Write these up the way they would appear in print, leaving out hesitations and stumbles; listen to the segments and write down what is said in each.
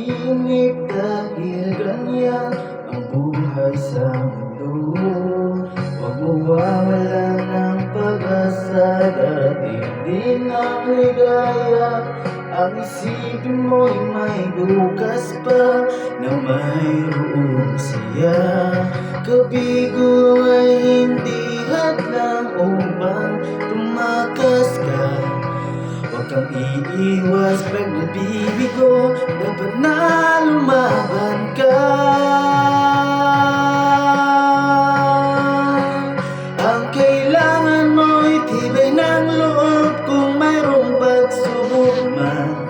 mainip dahil ganyan ang buhay sa mundo. Huwag mawawala ng pag-asa, darating din ang ligaya. Ang isipin mo'y may bukas pa na mayroong siya. Kabigo ay hindi hadlang upang tumakas ka. Huwag kang iiwas pag nabibigo, dapat na lumaban ka. Ang kailangan mo'y tibay ng loob kung mayroong pagsubok man.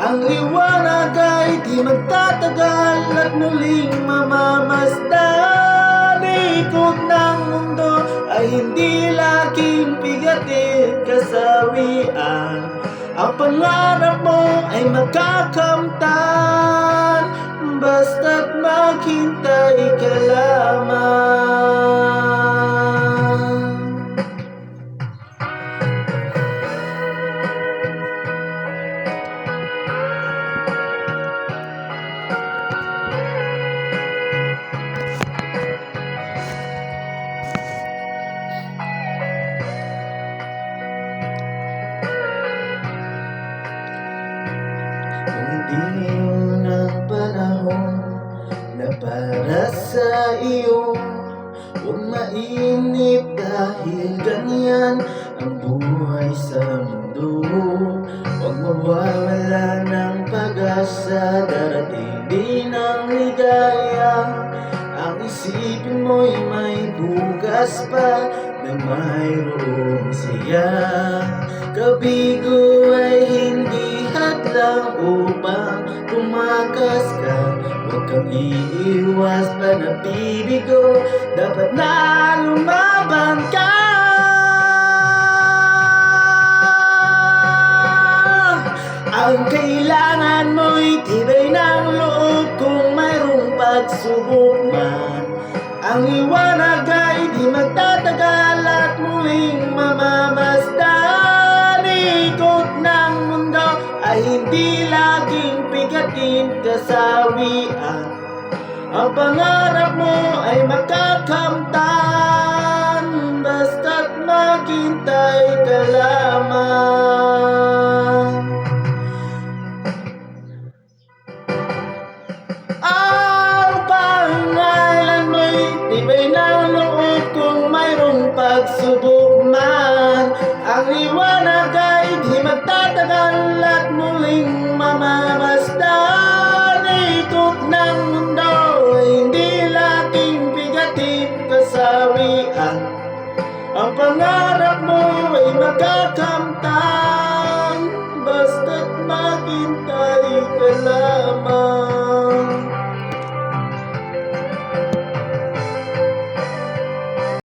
Ang liwanag ay di magtatagal at muling mamamasdan. Ikot ng mundo ay hindi laging bigatin kasawian. Ang pangarap mo ay makakamtan, basta't maghintay ka lamang. Kung hindi ngayon ang panahon na para sa iyo, huwag mainip dahil ganyan ang buhay sa mundo. Huwag mawawala ng pag-asa, darating din ang ligaya. Ang isipin mo'y may bukas pa na mayroong siya. Kabigo ay hindi hadlang upang tumakas ka. Huwag kang iiwas pa nabibigo, dapat na lumaban ka. Ang kailangan mo'y tibay ng loob kung mayroong pagsubok man. Ang liwanag ay di magtatagal at muling mamamasdan. Ikot ng mundo ay hindi laging bigatin kasawian. Ang pangarap mo ay makakamtan, basta't maghintay ka lamang. Ang pangalan mo'y tibay ng loob kung mayroong pagsubok man. Ang liwanag ay di magtatagal at muling mamamasdan. Ikot ng mundo ay hindi laging bigatin kasawian. Ang pangarap mo ay makakamtan,